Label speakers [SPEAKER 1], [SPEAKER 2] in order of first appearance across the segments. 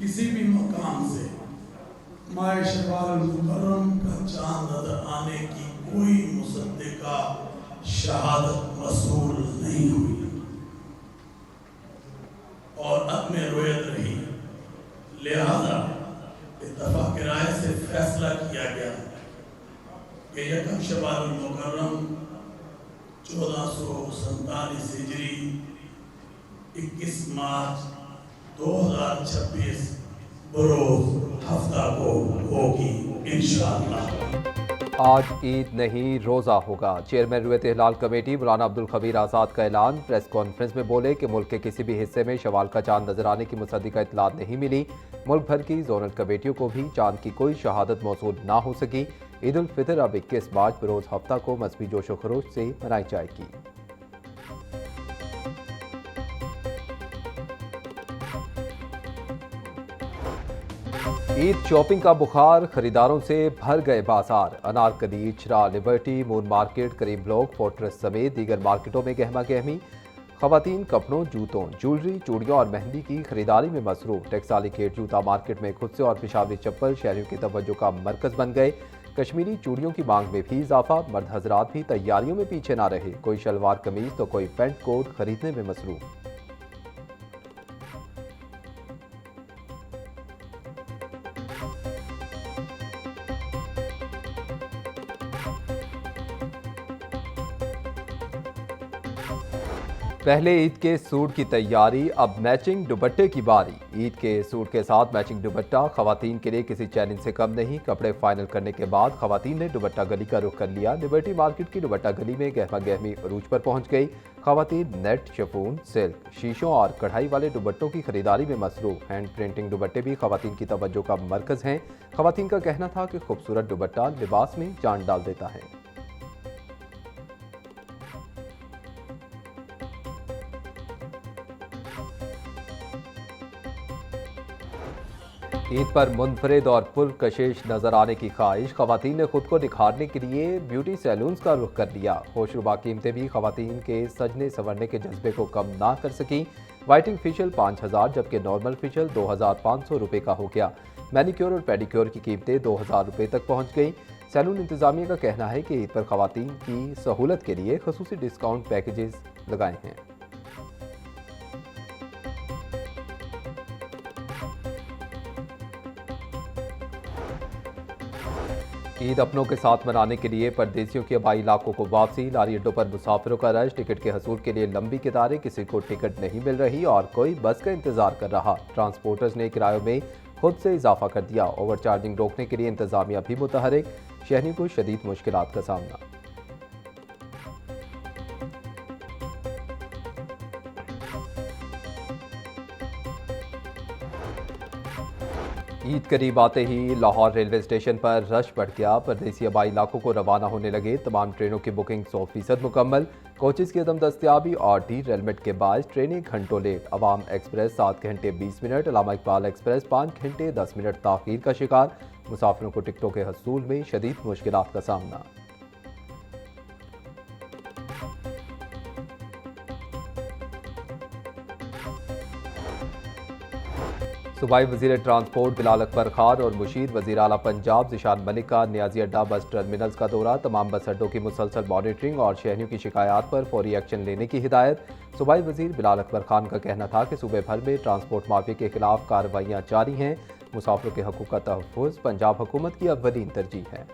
[SPEAKER 1] किसी भी मकाम से माह शवाल मुकर्रम का चांद नजर आने की कोई मुसद्दिका शहादत मसूल नहीं हुई और अब में रोयत रही। लिहाजा इत्तफाक राय से फैसला किया गया कि यकम शवाल मुकर्रम 1447 हिजरी 21 मार्च 2026 बरोज हफ्ता को होगी इंशाअल्लाह।
[SPEAKER 2] आज ईद नहीं रोज़ा होगा। चेयरमैन रुयत हिलाल कमेटी मौलाना अब्दुल खबीर आज़ाद का ऐलान। प्रेस कॉन्फ्रेंस में बोले कि मुल्क के किसी भी हिस्से में शवाल का चांद नजर आने की मुसद्दिका इत्तला नहीं मिली। मुल्क भर की जोनल कमेटियों को भी चांद की कोई शहादत मौसूल ना हो सकी। ईद उल फितर अब 21 मार्च बरोज हफ्ता को मजहबी जोशो खरोश से मनाई जाएगी। ईद शॉपिंग का बुखार, खरीदारों से भर गए बाजार। अनारकली, चिरा, लिबर्टी, मून मार्केट, करीम ब्लॉक, फोर्ट्रेस समेत दीगर मार्केटों में गहमा गहमी। खवातीन कपड़ों, जूतों, ज्वेलरी, चूड़ियों और मेहंदी की खरीदारी में मसरूफ। टेक्सटाइल केट जूता मार्केट में खुद से और पेशावरी चप्पल शहरियों की तवज्जो का मरकज बन गए। कश्मीरी चूड़ियों की मांग में भी इजाफा। मर्द हजरात भी तैयारियों में पीछे ना रहे। कोई शलवार कमीज तो कोई पेंट कोट खरीदने में मसरूफ। पहले ईद के सूट की तैयारी, अब मैचिंग दुपट्टे की बारी। ईद के सूट के साथ मैचिंग दुपट्टा खवातीन के लिए किसी चैलेंज से कम नहीं। कपड़े फाइनल करने के बाद खवातीन ने दुपट्टा गली का रुख कर लिया। लिबर्टी मार्केट की दुपट्टा गली में गहमा गहमी अरूज पर पहुंच गई। खवातीन नेट, शिफॉन, सिल्क, शीशों और कढ़ाई वाले दुपट्टों की खरीदारी में मसरूफ। हैंड प्रिंटिंग दुपट्टे भी खवातीन की तवज्जो का मरकज हैं। खवातीन का कहना था कि खूबसूरत दुपट्टा लिबास में जान डाल देता है। ईद पर मुनफरिद और पुरकशिश नजर आने की ख्वाहिश। खवातीन ने खुद को निखारने के लिए ब्यूटी सैलून्स का रुख कर लिया। होशरुबा कीमतें भी खवातीन के सजने संवरने के जज्बे को कम ना कर सकी। वाइटिंग फेशियल 5000 जबकि नॉर्मल फेशियल 2500 रुपये का हो गया। मैनिक्योर और पेडिक्योर की कीमतें 2000 रुपये तक पहुँच गई। सैलून इंतजामिया का कहना है कि ईद पर खवातीन की सहूलत के लिए खसूसी डिस्काउंट पैकेजेस लगाए हैं। ईद अपनों के साथ मनाने के लिए परदेसियों के आबाई इलाकों को वापसी। लारी अड्डों पर मुसाफिरों का रश। टिकट के हसूल के लिए लंबी कतारें। किसी को टिकट नहीं मिल रही और कोई बस का इंतजार कर रहा। ट्रांसपोर्टर्स ने किरायों में खुद से इजाफा कर दिया। ओवर चार्जिंग रोकने के लिए इंतजामिया भी मुतहरिक। शहरियों को शदीद मुश्किलात का सामना। ईद करीब आते ही लाहौर रेलवे स्टेशन पर रश बढ़ गया। परदेसी आबाई इलाकों को रवाना होने लगे। तमाम ट्रेनों की बुकिंग 100% मुकम्मल। कोचेस की अदम दस्तियाबी और डी रेलमेट के बायस ट्रेनें घंटों लेट। अवाम एक्सप्रेस 7 घंटे 20 मिनट, अल्लामा इकबाल एक्सप्रेस 5 घंटे 10 मिनट ताखीर का शिकार। मुसाफिरों को टिकटों के हसूल में शदीद मुश्किलात का सामना। सूबाई वजीर ट्रांसपोर्ट बिलाल अकबर खान और मुशीर वजीर आला पंजाब ज़िशान मलिक का नियाजी अड्डा बस टर्मिनल्स का दौरा। तमाम बस अड्डों की मुसलसल मॉनिटरिंग और शहरियों की शिकायत पर फौरी एक्शन लेने की हिदायत। सूबाई वजीर बिलाल अकबर खान का कहना था कि सूबे भर में ट्रांसपोर्ट माफिया के खिलाफ कार्रवाइयाँ जारी हैं। मुसाफिरों के हकूक़ का तहफ़्फ़ुज़ पंजाब हुकूमत की अव्वलीन तरजीह है।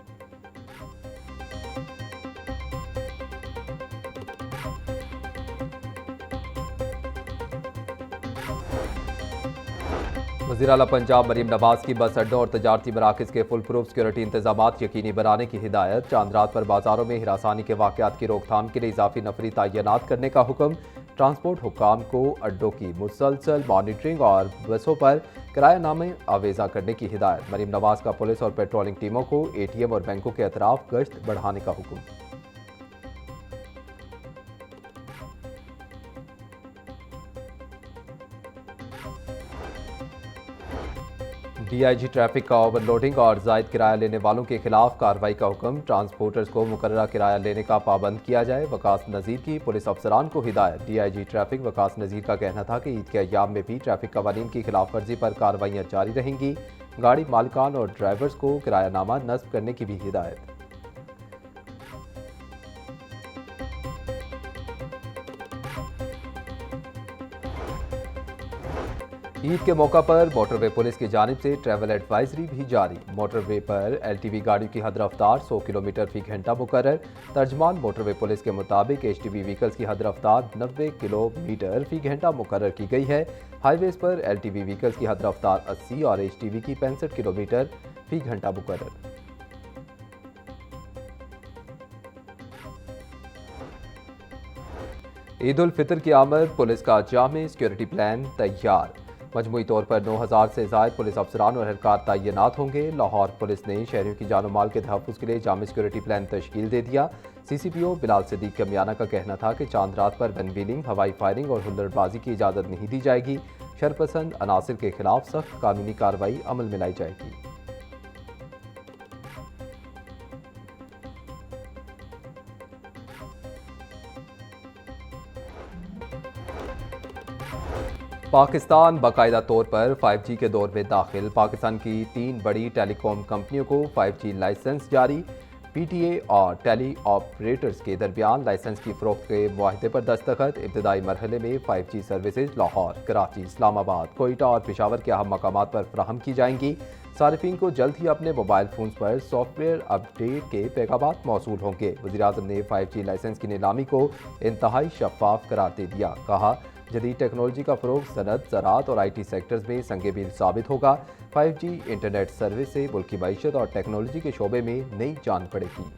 [SPEAKER 2] वज़ीर आला पंजाब मरीम नवाज की बस अड्डों और तजारती मराकज़ के फुल प्रूफ सिक्योरिटी इंतजामात यकीनी बनाने की हिदायत। चांद रात पर बाजारों में हिरासानी के वाक़यात की रोकथाम के लिए इजाफी नफरी तैनात करने का हुक्म। ट्रांसपोर्ट हुक्काम को अड्डों की मुसलसल मॉनिटरिंग और बसों पर किरायानामे आवेजा करने की हिदायत। मरीम नवाज का पुलिस और पेट्रोलिंग टीमों को ATM और बैंकों के अतराफ गश्त बढ़ाने का हुक्म। डीआईजी ट्रैफिक का ओवरलोडिंग और जायद किराया लेने वालों के खिलाफ कार्रवाई का हुक्म। ट्रांसपोर्टर्स को मुकर्ररा किराया लेने का पाबंद किया जाए। वकास नज़ीर की पुलिस अफसरान को हिदायत। डीआईजी ट्रैफिक वकास नज़ीर का कहना था कि ईद के अय्याम में भी ट्रैफिक कवानीन की खिलाफ वर्जी पर कार्रवाइयाँ जारी रहेंगी। गाड़ी मालिकान और ड्राइवर्स को किरायानामा नस्ब करने की भी हिदायत। ईद के मौका पर मोटरवे पुलिस की जानिब से ट्रैवल एडवाइजरी भी जारी। मोटरवे पर एलटीवी गाड़ियों की हद रफ्तार 100 किलोमीटर फी घंटा मुकर्रर। तर्जमान मोटरवे पुलिस के मुताबिक एचटीवी व्हीकल्स की हद रफ्तार 90 किलोमीटर फी घंटा मुकर्रर की गई है। हाईवेज पर एलटीवी व्हीकल्स की हद रफ्तार 80 और एचटीवी की 65 किलोमीटर फी घंटा मुकर्रर। ईद उल फितर की आमद, पुलिस का जामे सिक्योरिटी प्लान तैयार। मजमूई तौर पर 9000 से ज़ायद पुलिस अफसरान और एहलकार तैनात होंगे। लाहौर पुलिस ने शहरियों की जानो माल के तहफ़्फ़ुज़ के लिए जामे सिक्योरिटी प्लान तश्कील दे दिया। सीसीपीओ बिलाल सिद्दीक कमियाना का कहना था कि चांद रात पर गन व्हीलिंग, हवाई फायरिंग और हुल्लड़बाजी की इजाज़त नहीं दी जाएगी। शरपसंद अनासिर के खिलाफ सख्त कानूनी कार्रवाई अमल में लाई जाएगी। पाकिस्तान बाकायदा तौर पर 5G के दौर में दाखिल। पाकिस्तान की 3 बड़ी टेलीकॉम कंपनियों को 5G लाइसेंस जारी। पीटीए और टेली ऑपरेटर्स के दरमियान लाइसेंस की फ़रोख्त के मुआहदे पर दस्तखत। इब्तदाई मरहले में 5G सर्विसेज लाहौर, कराची, इस्लामाबाद, कोयटा और पेशावर के अहम मकामात पर फराहम की जाएंगी। सारिफीन को जल्द ही अपने मोबाइल फ़ोन पर सॉफ्टवेयर अपडेट के पैगामात मौसूल होंगे। वज़ीर-ए-आज़म ने 5G लाइसेंस की नीलामी को इंतहाई शफाफ करार दे दिया। कहा, जदीद टेक्नोलॉजी का फ़रोग सनत, ज़राअत और IT सेक्टर्स में संगे मील साबित होगा। 5G इंटरनेट सर्विस से मुल्क की मईशत और टेक्नोलॉजी के शोबे में नई जान पड़ेगी।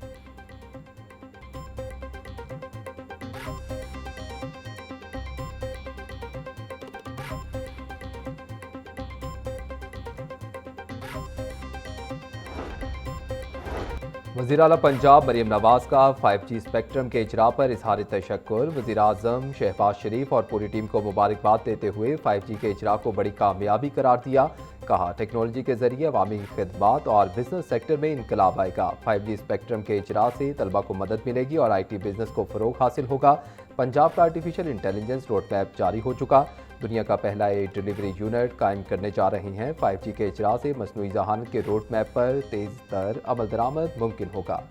[SPEAKER 2] वज़ीर आला पंजाब मरीम नवाज का 5G स्पेक्ट्रम के इजरा पर इजहार तशक्कुर। वज़ीर-ए-आज़म शहबाज शरीफ और पूरी टीम को मुबारकबाद देते हुए 5G के इजरा को बड़ी कामयाबी करार दिया। कहा, टेक्नोलॉजी के जरिए अवामी खिदमात और बिजनेस सेक्टर में इनकलाब आएगा। 5G स्पेक्ट्रम के इजरा से तलबा को मदद मिलेगी और IT बिजनेस को फ़रोग हासिल होगा। पंजाब का आर्टिफिशियल इंटेलिजेंस रोड मैप जारी हो चुका। दुनिया का पहला डिलीवरी यूनिट कायम करने जा रही हैं। 5G के इजरा से मसनूई ज़हानत के रोड मैप पर तेज़ तर अमल दरामद मुमकिन होगा।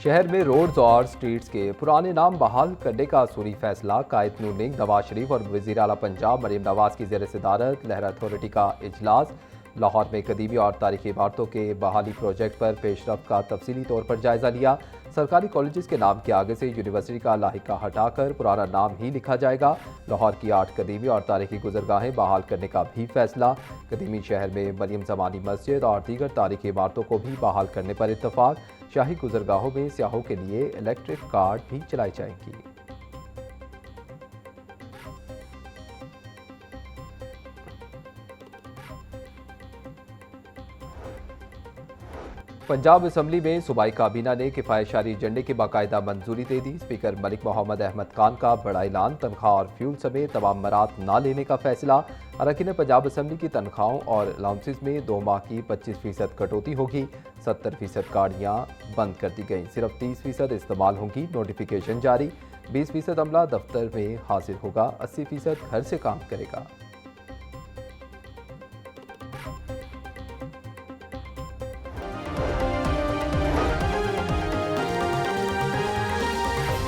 [SPEAKER 2] शहर में रोड्स और स्ट्रीट्स के पुराने नाम बहाल करने का असूली फैसला। कायद नून लीग नवाज शरीफ और वज़ीर आला पंजाब मरीम नवाज की ज़ेर सदारत लहर अथॉरिटी का इजलास। लाहौर में कदीमी और तारीखी इमारतों के बहाली प्रोजेक्ट पर पेशरफ का तफसीली तौर पर जायजा लिया। सरकारी कॉलेजेस के नाम के आगे से यूनिवर्सिटी का लाहिका हटाकर पुराना नाम ही लिखा जाएगा। लाहौर की 8 कदीमी और तारीखी गुजरगाहें बहाल करने का भी फैसला। कदीमी शहर में मरियम ज़मानी मस्जिद और दीगर तारीखी इमारतों को भी बहाल करने पर इत्तफाक। शाही गुजरगाहों में सियाहों के लिए इलेक्ट्रिक कार भी चलाई जाएंगी। पंजाब असम्बली में सूबाई काबीना ने किफ़ायत शारी एजेंडे की बाकायदा मंजूरी दे दी। स्पीकर मलिक मोहम्मद अहमद खान का बड़ा ऐलान। तनख्वाह और फ्यूल समेत तमाम मरात ना लेने का फैसला। अरकान पंजाब असम्बली की तनख्वाहों और अलाउंसेस में 2 माह की 25% कटौती होगी। 70% गाड़ियाँ बंद कर दी गई, सिर्फ 30% इस्तेमाल होंगी। नोटिफिकेशन जारी। 20% अमला दफ्तर में हाजिर होगा, 80% घर से काम करेगा।